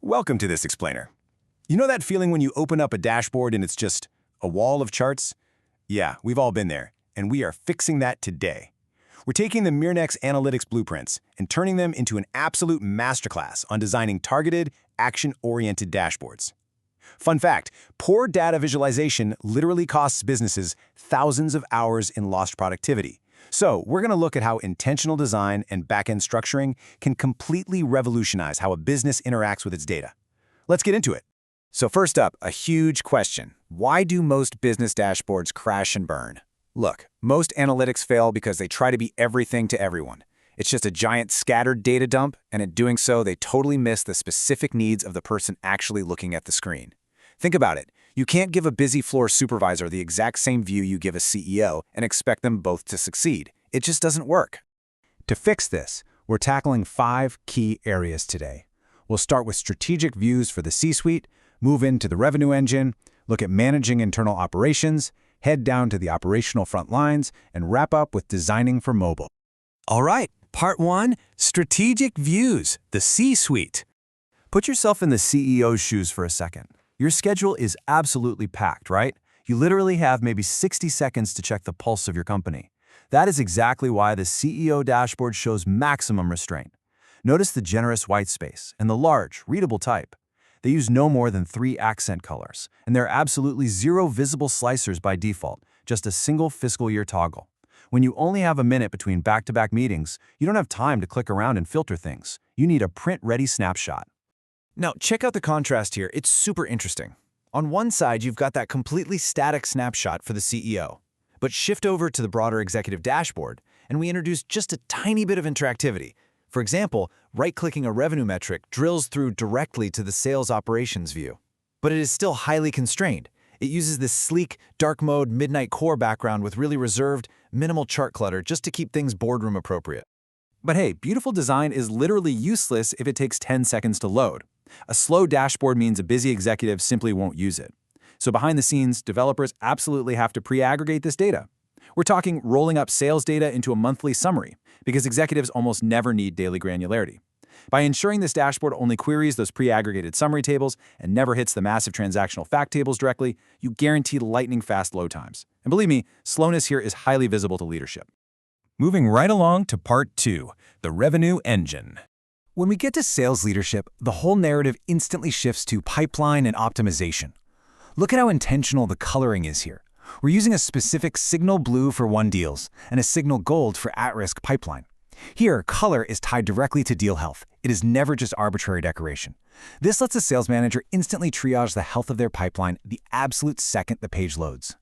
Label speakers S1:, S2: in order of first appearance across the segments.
S1: Welcome to this explainer. You know that feeling when you open up a dashboard and it's just a wall of charts? Yeah, we've all been there, and we are fixing that today. We're taking the Mirnex analytics blueprints and turning them into an absolute masterclass on designing targeted, action-oriented dashboards. Fun fact, poor data visualization literally costs businesses thousands of hours in lost productivity. So we're going to look at how intentional design and back-end structuring can completely revolutionize how a business interacts with its data. Let's get into it.
S2: So first up, a huge question. Why do most business dashboards crash and burn? Look, most analytics fail because they try to be everything to everyone. It's just a giant scattered data dump, and in doing so, they totally miss the specific needs of the person actually looking at the screen. Think about it. You can't give a busy floor supervisor the exact same view you give a CEO and expect them both to succeed. It just doesn't work. To fix this, we're tackling 5 key areas today. We'll start with strategic views for the C-suite, move into the revenue engine, look at managing internal operations, head down to the operational front lines, and wrap up with designing for mobile.
S3: All right, part 1, strategic views, the C-suite. Put yourself in the CEO's shoes for a second. Your schedule is absolutely packed, right? You literally have maybe 60 seconds to check the pulse of your company. That is exactly why the CEO dashboard shows maximum restraint. Notice the generous white space and the large, readable type. They use no more than 3 accent colors, and there are absolutely 0 visible slicers by default, just a single fiscal year toggle. When you only have a minute between back-to-back meetings, you don't have time to click around and filter things. You need a print-ready snapshot.
S2: Now, check out the contrast here. It's super interesting. On one side, you've got that completely static snapshot for the CEO. But shift over to the broader executive dashboard, and we introduce just a tiny bit of interactivity. For example, right-clicking a revenue metric drills through directly to the sales operations view. But it is still highly constrained. It uses this sleek, dark mode, midnight core background with really reserved, minimal chart clutter just to keep things boardroom appropriate.
S3: But hey, beautiful design is literally useless if it takes 10 seconds to load. A slow dashboard means a busy executive simply won't use it. So behind the scenes, developers absolutely have to pre-aggregate this data. We're talking rolling up sales data into a monthly summary, because executives almost never need daily granularity. By ensuring this dashboard only queries those pre-aggregated summary tables and never hits the massive transactional fact tables directly, you guarantee lightning-fast load times. And believe me, slowness here is highly visible to leadership.
S1: Moving right along to part 2, the revenue engine.
S2: When we get to sales leadership, the whole narrative instantly shifts to pipeline and optimization. Look at how intentional the coloring is here. We're using a specific signal blue for won deals and a signal gold for at-risk pipeline. Here, color is tied directly to deal health. It is never just arbitrary decoration. This lets a sales manager instantly triage the health of their pipeline the absolute second the page loads.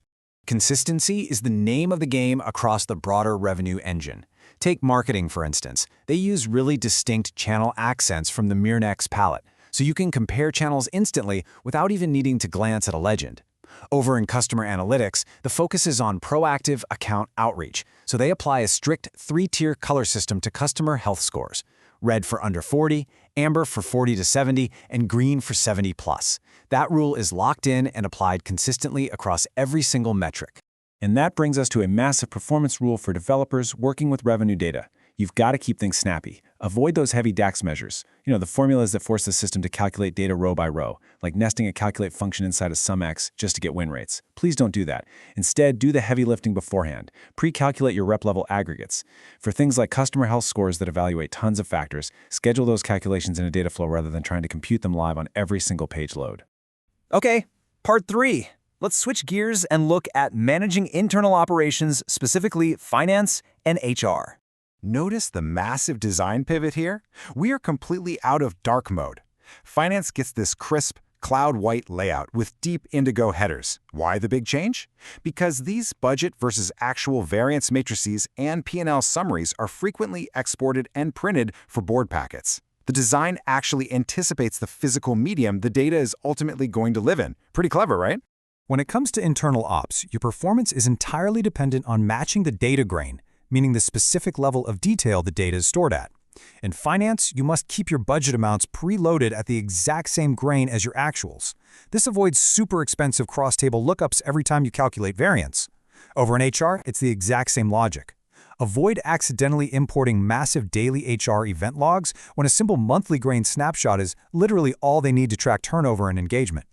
S2: Consistency is the name of the game across the broader revenue engine. Take marketing, for instance. They use really distinct channel accents from the Mirnex palette, so you can compare channels instantly without even needing to glance at a legend. Over in customer analytics, the focus is on proactive account outreach, so they apply a strict 3-tier color system to customer health scores. Red for under 40, amber for 40 to 70, and green for 70 plus. That rule is locked in and applied consistently across every single metric.
S1: And that brings us to a massive performance rule for developers working with revenue data. You've got to keep things snappy. Avoid those heavy DAX measures. The formulas that force the system to calculate data row by row, like nesting a calculate function inside of SumX just to get win rates. Please don't do that. Instead, do the heavy lifting beforehand. Pre-calculate your rep-level aggregates. For things like customer health scores that evaluate tons of factors, schedule those calculations in a data flow rather than trying to compute them live on every single page load.
S3: Okay, part 3. Let's switch gears and look at managing internal operations, specifically finance and HR.
S4: Notice the massive design pivot here? We are completely out of dark mode. Finance gets this crisp, cloud white layout with deep indigo headers. Why the big change? Because these budget versus actual variance matrices and P&L summaries are frequently exported and printed for board packets. The design actually anticipates the physical medium the data is ultimately going to live in. Pretty clever, right?
S5: When it comes to internal ops, your performance is entirely dependent on matching the data grain, meaning the specific level of detail the data is stored at. In finance, you must keep your budget amounts preloaded at the exact same grain as your actuals. This avoids super expensive cross-table lookups every time you calculate variance. Over in HR, it's the exact same logic. Avoid accidentally importing massive daily HR event logs when a simple monthly grain snapshot is literally all they need to track turnover and engagement.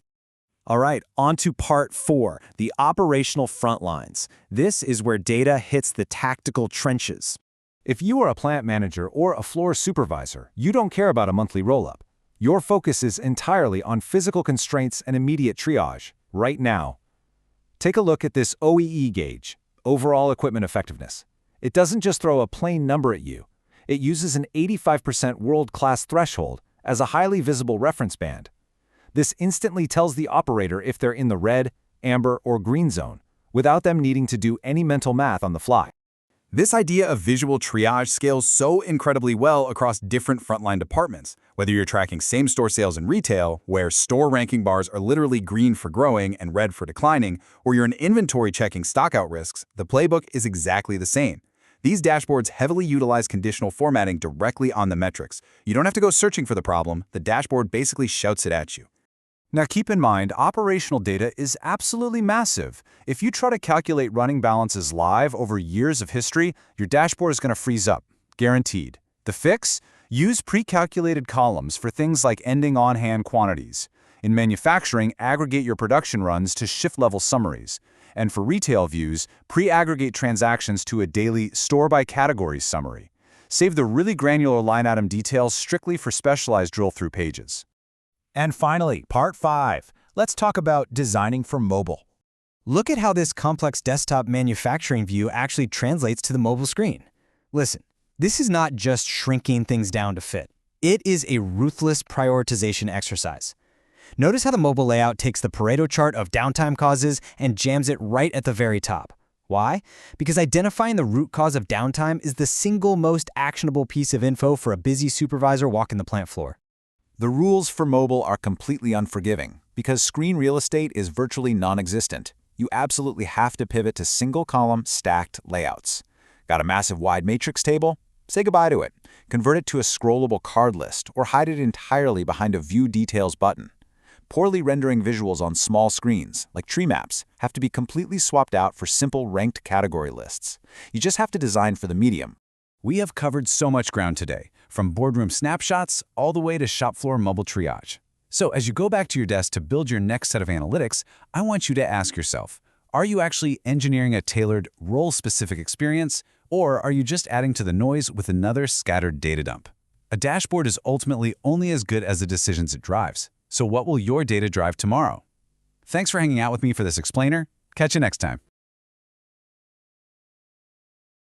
S3: All right, on to part 4, the operational front lines. This is where data hits the tactical trenches. If you are a plant manager or a floor supervisor, you don't care about a monthly roll-up. Your focus is entirely on physical constraints and immediate triage, right now. Take a look at this OEE gauge, overall equipment effectiveness. It doesn't just throw a plain number at you. It uses an 85% world-class threshold as a highly visible reference band. This instantly tells the operator if they're in the red, amber, or green zone, without them needing to do any mental math on the fly.
S1: This idea of visual triage scales so incredibly well across different frontline departments. Whether you're tracking same-store sales in retail, where store ranking bars are literally green for growing and red for declining, or you're in inventory checking stockout risks, the playbook is exactly the same. These dashboards heavily utilize conditional formatting directly on the metrics. You don't have to go searching for the problem. The dashboard basically shouts it at you.
S3: Now keep in mind, operational data is absolutely massive. If you try to calculate running balances live over years of history, your dashboard is going to freeze up, guaranteed. The fix? Use pre-calculated columns for things like ending on-hand quantities. In manufacturing, aggregate your production runs to shift-level summaries. And for retail views, pre-aggregate transactions to a daily store-by-categories summary. Save the really granular line item details strictly for specialized drill-through pages.
S2: And finally, part 5. Let's talk about designing for mobile.
S6: Look at how this complex desktop manufacturing view actually translates to the mobile screen. Listen, this is not just shrinking things down to fit. It is a ruthless prioritization exercise. Notice how the mobile layout takes the Pareto chart of downtime causes and jams it right at the very top. Why? Because identifying the root cause of downtime is the single most actionable piece of info for a busy supervisor walking the plant floor.
S2: The rules for mobile are completely unforgiving because screen real estate is virtually non-existent. You absolutely have to pivot to single-column, stacked layouts. Got a massive wide matrix table? Say goodbye to it. Convert it to a scrollable card list or hide it entirely behind a View Details button. Poorly rendering visuals on small screens, like tree maps, have to be completely swapped out for simple ranked category lists. You just have to design for the medium.
S1: We have covered so much ground today, from boardroom snapshots all the way to shop floor mobile triage. So as you go back to your desk to build your next set of analytics, I want you to ask yourself, are you actually engineering a tailored, role-specific experience, or are you just adding to the noise with another scattered data dump? A dashboard is ultimately only as good as the decisions it drives. So what will your data drive tomorrow? Thanks for hanging out with me for this explainer. Catch you next time.